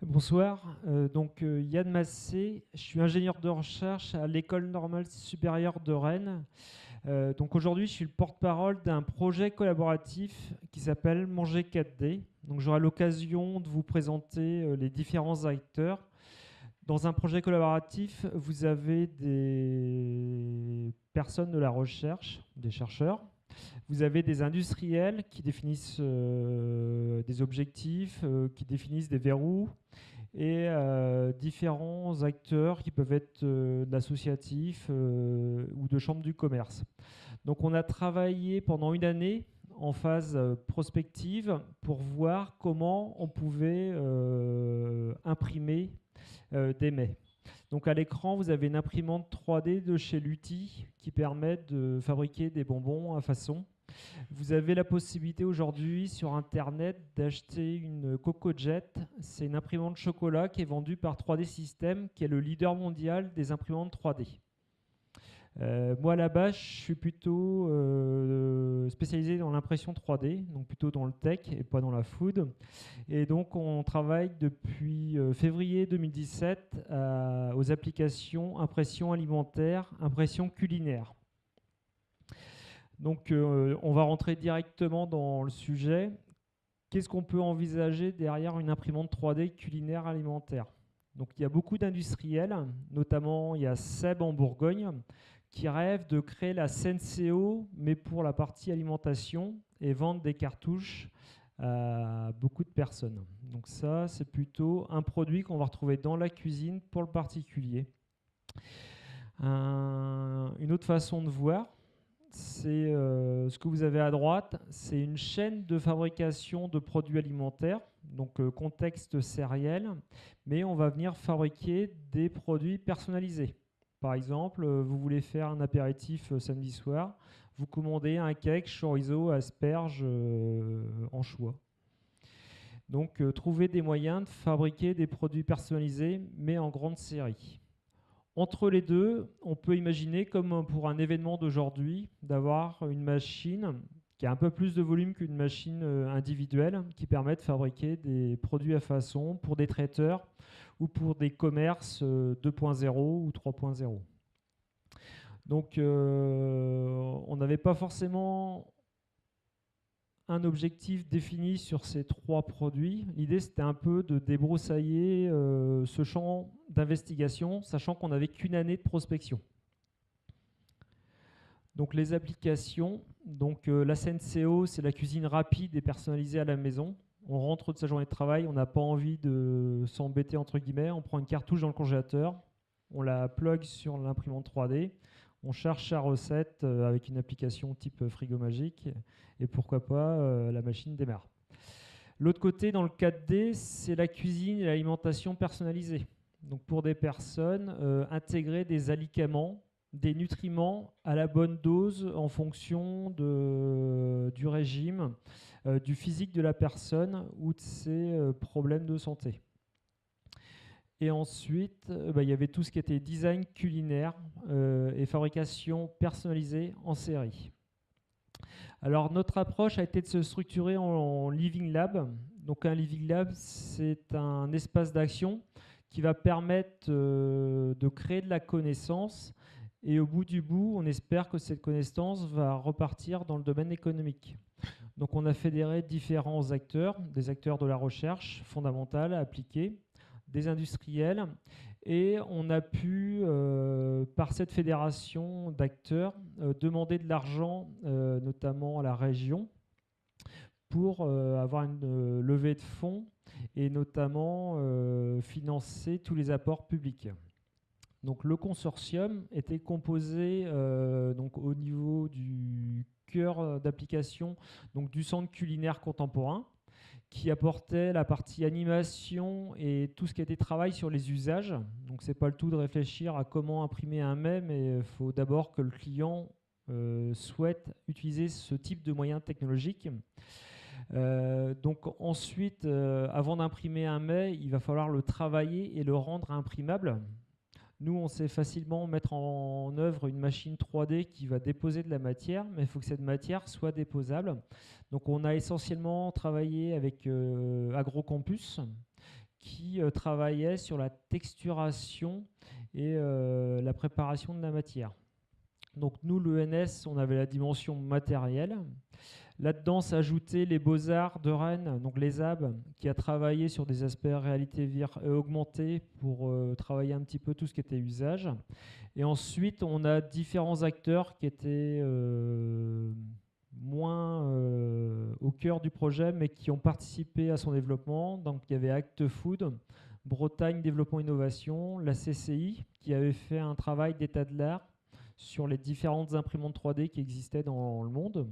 Bonsoir, Yann Massé, je suis ingénieur de recherche à l'École normale supérieure de Rennes. Donc aujourd'hui, je suis le porte-parole d'un projet collaboratif qui s'appelle Manger 4D. Donc j'aurai l'occasion de vous présenter les différents acteurs. Dans un projet collaboratif, vous avez des personnes de la recherche, des chercheurs. Vous avez des industriels qui définissent des objectifs, qui définissent des verrous, et différents acteurs qui peuvent être d'associatifs ou de chambres du commerce. Donc on a travaillé pendant une année en phase prospective pour voir comment on pouvait imprimer des mets. Donc à l'écran, vous avez une imprimante 3D de chez Lutti qui permet de fabriquer des bonbons à façon. Vous avez la possibilité aujourd'hui sur Internet d'acheter une CocoJet. C'est une imprimante chocolat qui est vendue par 3D Systems, qui est le leader mondial des imprimantes 3D. Moi, là-bas, je suis plutôt spécialisé dans l'impression 3D, donc plutôt dans le tech et pas dans la food. Et donc, on travaille depuis février 2017 aux applications impression alimentaire, impression culinaire. Donc, on va rentrer directement dans le sujet. Qu'est-ce qu'on peut envisager derrière une imprimante 3D culinaire alimentaire? Donc, il y a beaucoup d'industriels, notamment il y a Seb en Bourgogne, qui rêve de créer la Senseo, mais pour la partie alimentation, et vendre des cartouches à beaucoup de personnes. Donc ça, c'est plutôt un produit qu'on va retrouver dans la cuisine pour le particulier. Une autre façon de voir, c'est ce que vous avez à droite, c'est une chaîne de fabrication de produits alimentaires, donc contexte sériel, mais on va venir fabriquer des produits personnalisés. Par exemple, vous voulez faire un apéritif samedi soir, vous commandez un cake, chorizo, asperges, anchois. Donc trouver des moyens de fabriquer des produits personnalisés, mais en grande série. Entre les deux, on peut imaginer, comme pour un événement d'aujourd'hui, d'avoir une machine qui a un peu plus de volume qu'une machine individuelle, qui permet de fabriquer des produits à façon pour des traiteurs ou pour des commerces 2.0 ou 3.0. Donc on n'avait pas forcément un objectif défini sur ces trois produits. L'idée, c'était un peu de débroussailler ce champ d'investigation, sachant qu'on n'avait qu'une année de prospection. Donc les applications, donc la Senseo, c'est la cuisine rapide et personnalisée à la maison. On rentre de sa journée de travail, on n'a pas envie de s'embêter entre guillemets, on prend une cartouche dans le congélateur, on la plug sur l'imprimante 3D, on cherche sa recette avec une application type frigo magique et pourquoi pas la machine démarre. L'autre côté, dans le 4D, c'est la cuisine et l'alimentation personnalisée. Donc pour des personnes, intégrer des alicaments, des nutriments à la bonne dose en fonction du régime, du physique de la personne ou de ses problèmes de santé. Et ensuite, il y avait tout ce qui était design culinaire et fabrication personnalisée en série. Alors notre approche a été de se structurer en Living Lab. Donc un Living Lab, c'est un espace d'action qui va permettre de créer de la connaissance. Et au bout du bout, on espère que cette connaissance va repartir dans le domaine économique. Donc on a fédéré différents acteurs, des acteurs de la recherche fondamentale, appliquée, des industriels, et on a pu, par cette fédération d'acteurs, demander de l'argent, notamment à la région, pour avoir une levée de fonds et notamment financer tous les apports publics. Donc le consortium était composé donc au niveau du cœur d'application, donc du centre culinaire contemporain, qui apportait la partie animation et tout ce qui était travail sur les usages. Donc c'est pas le tout de réfléchir à comment imprimer un mets, mais il faut d'abord que le client souhaite utiliser ce type de moyens technologiques. Donc ensuite, avant d'imprimer un mets, il va falloir le travailler et le rendre imprimable. Nous, on sait facilement mettre en œuvre une machine 3D qui va déposer de la matière, mais il faut que cette matière soit déposable. Donc on a essentiellement travaillé avec Agrocampus, qui travaillait sur la texturation et la préparation de la matière. Donc nous, l'ENS, on avait la dimension matérielle. Là-dedans s'ajoutaient les Beaux-Arts de Rennes, donc les AB, qui a travaillé sur des aspects réalité augmentée pour travailler un petit peu tout ce qui était usage. Et ensuite, on a différents acteurs qui étaient moins au cœur du projet, mais qui ont participé à son développement. Donc il y avait Act Food, Bretagne Développement Innovation, la CCI, qui avait fait un travail d'état de l'art sur les différentes imprimantes 3D qui existaient dans le monde,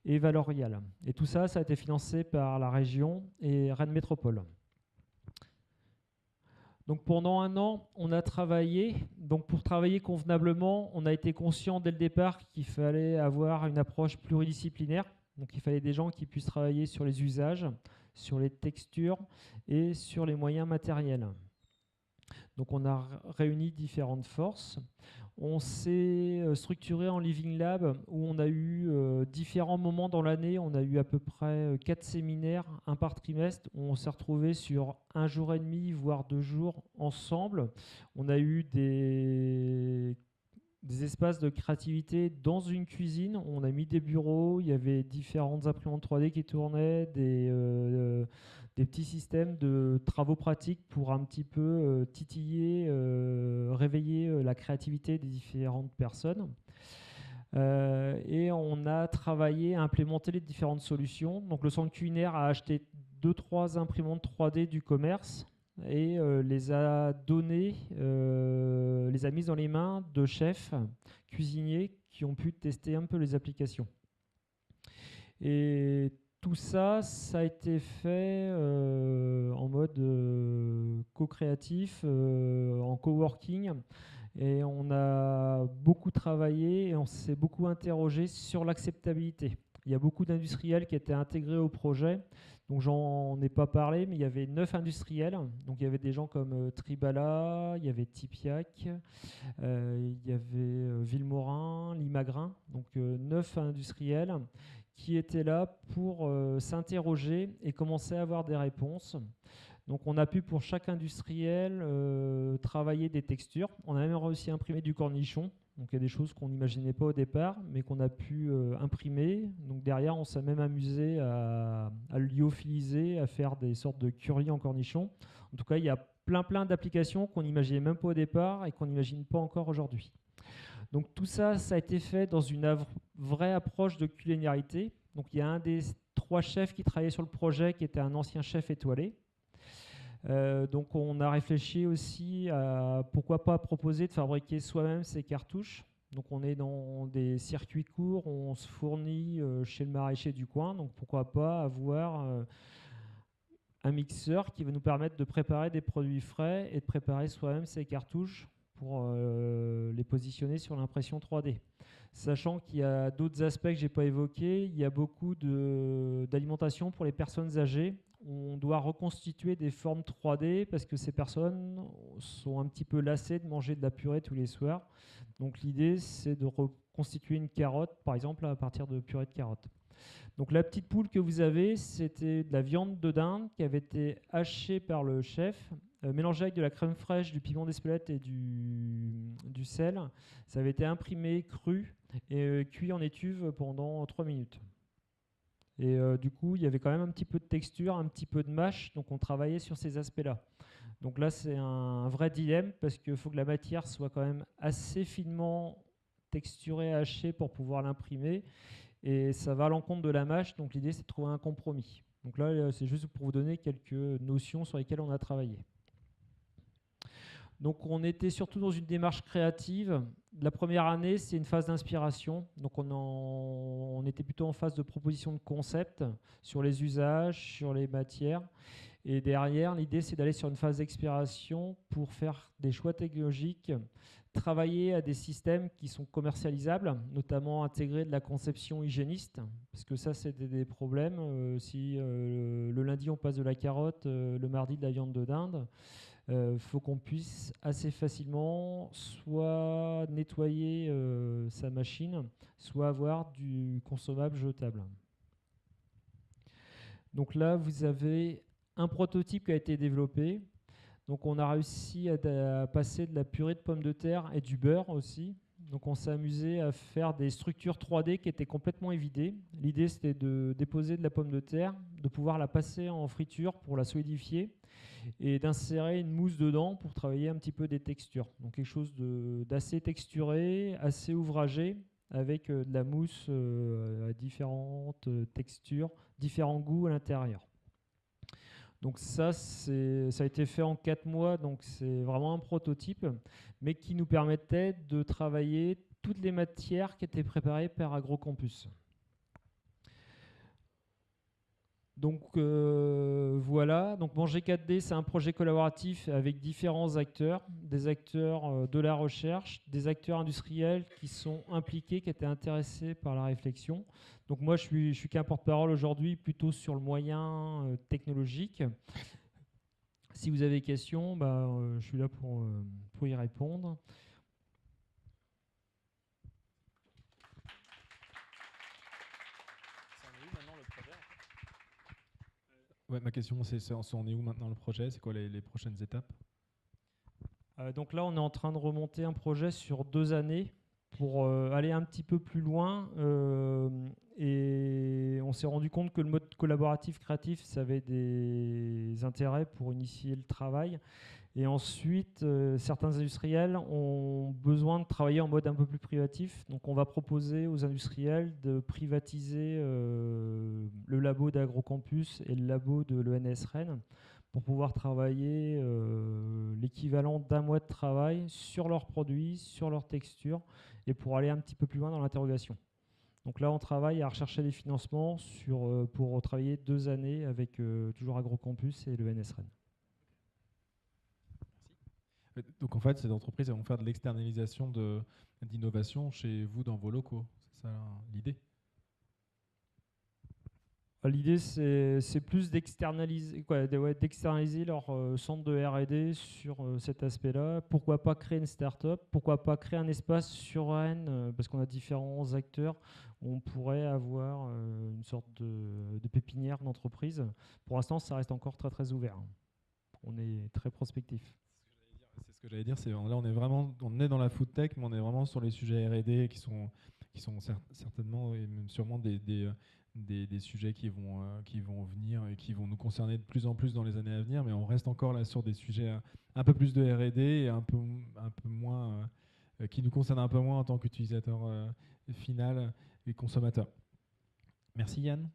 et Valorial. Et tout ça, ça a été financé par la région et Rennes Métropole. Donc pendant un an, on a travaillé. Donc pour travailler convenablement, on a été conscient dès le départ qu'il fallait avoir une approche pluridisciplinaire. Donc il fallait des gens qui puissent travailler sur les usages, sur les textures et sur les moyens matériels. Donc on a réuni différentes forces. On s'est structuré en Living Lab où on a eu différents moments dans l'année. On a eu à peu près 4 séminaires, un par trimestre, où on s'est retrouvés sur 1 jour et demi, voire 2 jours ensemble. On a eu des espaces de créativité dans une cuisine. On a mis des bureaux, il y avait différentes imprimantes 3D qui tournaient, des petits systèmes de travaux pratiques pour un petit peu titiller, réveiller la créativité des différentes personnes. Et on a travaillé à implémenter les différentes solutions. Donc le centre culinaire a acheté 2-3 imprimantes 3D du commerce et les a données, les a mises dans les mains de chefs, cuisiniers qui ont pu tester un peu les applications. Et tout ça, ça a été fait en mode co-créatif, en coworking. Et on a beaucoup travaillé et on s'est beaucoup interrogé sur l'acceptabilité. Il y a beaucoup d'industriels qui étaient intégrés au projet. Donc j'en ai pas parlé, mais il y avait 9 industriels. Donc il y avait des gens comme Tribala, il y avait Tipiac, il y avait Villemorin, Limagrin. Donc 9 industriels qui étaient là pour s'interroger et commencer à avoir des réponses. Donc on a pu pour chaque industriel travailler des textures. On a même réussi à imprimer du cornichon. Donc il y a des choses qu'on n'imaginait pas au départ, mais qu'on a pu imprimer. Donc derrière, on s'est même amusé à le lyophiliser, à faire des sortes de curry en cornichon. En tout cas, il y a plein d'applications qu'on n'imaginait même pas au départ et qu'on n'imagine pas encore aujourd'hui. Donc tout ça, ça a été fait dans une vraie approche de culinarité. Donc il y a un des 3 chefs qui travaillait sur le projet qui était un ancien chef étoilé. Donc on a réfléchi aussi à pourquoi pas proposer de fabriquer soi-même ces cartouches. Donc on est dans des circuits courts, on se fournit chez le maraîcher du coin, donc pourquoi pas avoir un mixeur qui va nous permettre de préparer des produits frais et de préparer soi-même ces cartouches pour les positionner sur l'impression 3D. Sachant qu'il y a d'autres aspects que je n'ai pas évoqués, il y a beaucoup d'alimentation pour les personnes âgées. On doit reconstituer des formes 3D parce que ces personnes sont un petit peu lassées de manger de la purée tous les soirs. Donc l'idée, c'est de reconstituer une carotte, par exemple, à partir de purée de carotte. Donc la petite poule que vous avez, c'était de la viande de dinde qui avait été hachée par le chef, mélangée avec de la crème fraîche, du piment d'Espelette et du sel. Ça avait été imprimé cru et cuit en étuve pendant 3 minutes. Et du coup, il y avait quand même un petit peu de texture, un petit peu de mâche, donc on travaillait sur ces aspects-là. Donc là, c'est un vrai dilemme parce qu'il faut que la matière soit quand même assez finement texturée, hachée pour pouvoir l'imprimer. Et ça va à l'encontre de la mâche, donc l'idée, c'est de trouver un compromis. Donc là, c'est juste pour vous donner quelques notions sur lesquelles on a travaillé. Donc on était surtout dans une démarche créative. La première année, c'est une phase d'inspiration. Donc on était plutôt en phase de proposition de concept sur les usages, sur les matières. Et derrière, l'idée, c'est d'aller sur une phase d'expiration pour faire des choix technologiques, travailler à des systèmes qui sont commercialisables, notamment intégrer de la conception hygiéniste, parce que ça, c'est des problèmes. Si le lundi, on passe de la carotte, le mardi, de la viande de dinde, faut qu'on puisse assez facilement soit nettoyer sa machine, soit avoir du consommable jetable. Donc là, vous avez un prototype qui a été développé. Donc on a réussi à passer de la purée de pommes de terre et du beurre aussi. Donc on s'est amusé à faire des structures 3D qui étaient complètement évidées. L'idée c'était de déposer de la pomme de terre, de pouvoir la passer en friture pour la solidifier et d'insérer une mousse dedans pour travailler un petit peu des textures. Donc quelque chose d'assez texturé, assez ouvragé, avec de la mousse à différentes textures, différents goûts à l'intérieur. Donc ça a été fait en 4 mois, donc c'est vraiment un prototype, mais qui nous permettait de travailler toutes les matières qui étaient préparées par Agrocampus. Donc voilà, donc Manger 4D, c'est un projet collaboratif avec différents acteurs, des acteurs de la recherche, des acteurs industriels qui sont impliqués, qui étaient intéressés par la réflexion. Donc moi, je suis qu'un porte-parole aujourd'hui, plutôt sur le moyen technologique. Si vous avez des questions, je suis là pour y répondre. Ouais, ma question, c'est on est où maintenant le projet? C'est quoi les prochaines étapes? Donc là, on est en train de remonter un projet sur 2 années pour aller un petit peu plus loin. Et on s'est rendu compte que le mode collaboratif créatif, ça avait des intérêts pour initier le travail. Et ensuite, certains industriels ont besoin de travailler en mode un peu plus privatif. Donc on va proposer aux industriels de privatiser le labo d'Agrocampus et le labo de l'ENS Rennes pour pouvoir travailler l'équivalent d'un mois de travail sur leurs produits, sur leurs textures, et pour aller un petit peu plus loin dans l'interrogation. Donc là, on travaille à rechercher des financements pour travailler 2 années avec toujours Agrocampus et l'ENS Rennes. Donc en fait, ces entreprises vont faire de l'externalisation d'innovation chez vous dans vos locaux. C'est ça l'idée? L'idée, c'est plus d'externaliser leur centre de R&D sur cet aspect-là. Pourquoi pas créer une start-up? Pourquoi pas créer un espace sur Rennes? Parce qu'on a différents acteurs où on pourrait avoir une sorte de pépinière d'entreprise. Pour l'instant, ça reste encore très très ouvert. On est très prospectif. C'est ce que j'allais dire. Là, on est dans la food tech, mais on est vraiment sur les sujets R&D qui sont certainement et même sûrement des sujets qui vont venir et qui vont nous concerner de plus en plus dans les années à venir, mais on reste encore là sur des sujets un peu plus de R&D et un peu moins, qui nous concernent un peu moins en tant qu'utilisateur final et consommateur. Merci Yann.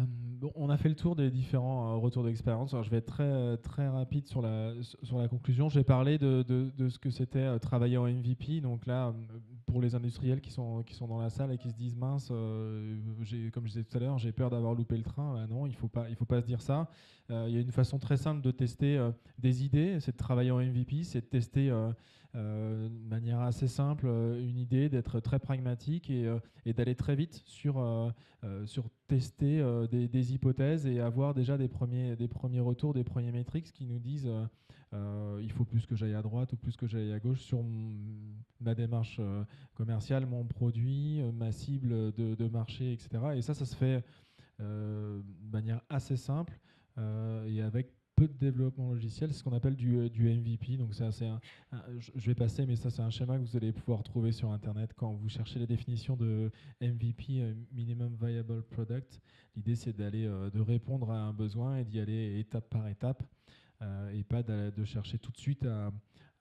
Bon, on a fait le tour des différents retours d'expérience. Alors, je vais être très, très rapide sur la conclusion. J'ai parlé de ce que c'était travailler en MVP. Donc là, pour les industriels qui sont dans la salle et qui se disent mince, comme je disais tout à l'heure, j'ai peur d'avoir loupé le train. Non, il faut pas se dire ça. Il y a une façon très simple de tester des idées. C'est de travailler en MVP, c'est de tester de manière assez simple une idée, d'être très pragmatique et d'aller très vite sur tester des hypothèses et avoir déjà des premiers retours, des premiers métriques qui nous disent il faut plus que j'aille à droite ou plus que j'aille à gauche sur ma démarche commerciale, mon produit, ma cible de marché, etc. Et ça se fait de manière assez simple et avec peu de développement logiciel, c'est ce qu'on appelle du MVP. Donc ça, je vais passer, mais ça c'est un schéma que vous allez pouvoir trouver sur Internet quand vous cherchez les définitions de MVP, Minimum Viable Product. L'idée c'est de répondre à un besoin et d'y aller étape par étape et pas de chercher tout de suite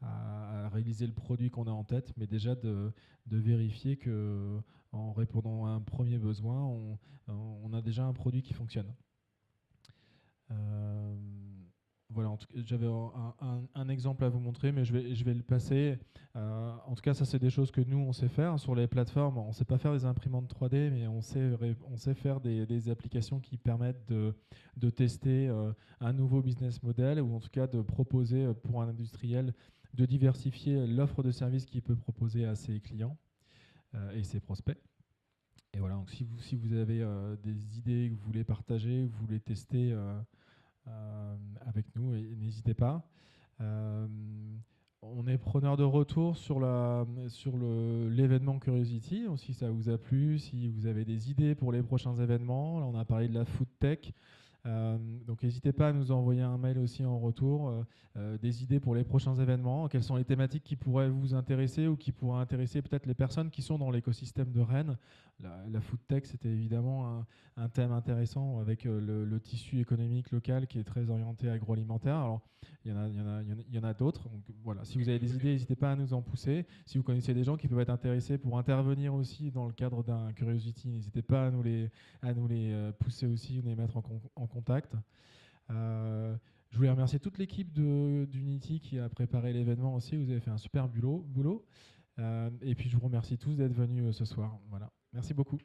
à réaliser le produit qu'on a en tête, mais déjà de vérifier que en répondant à un premier besoin, on a déjà un produit qui fonctionne. Voilà, j'avais un exemple à vous montrer, mais je vais le passer. En tout cas, ça, c'est des choses que nous, on sait faire. Sur les plateformes, on ne sait pas faire des imprimantes 3D, mais on sait faire des applications qui permettent de tester un nouveau business model, ou en tout cas de proposer pour un industriel de diversifier l'offre de services qu'il peut proposer à ses clients et ses prospects. Et voilà, donc si vous avez des idées que vous voulez partager, que vous voulez tester avec nous, et n'hésitez pas. On est preneur de retour sur l'événement Curiosity, si ça vous a plu, si vous avez des idées pour les prochains événements. Là, on a parlé de la food tech. Donc n'hésitez pas à nous envoyer un mail aussi en retour, des idées pour les prochains événements, quelles sont les thématiques qui pourraient vous intéresser ou qui pourraient intéresser peut-être les personnes qui sont dans l'écosystème de Rennes. La food tech, c'était évidemment un thème intéressant avec le tissu économique local qui est très orienté agroalimentaire. Alors, il y en a d'autres. Donc voilà, si vous avez des idées, n'hésitez pas à nous en pousser. Si vous connaissez des gens qui peuvent être intéressés pour intervenir aussi dans le cadre d'un Curiosity, n'hésitez pas à nous les pousser aussi, nous les mettre en contact. Je voulais remercier toute l'équipe d'Unity qui a préparé l'événement aussi. Vous avez fait un super boulot. Et puis je vous remercie tous d'être venus ce soir. Voilà. Merci beaucoup.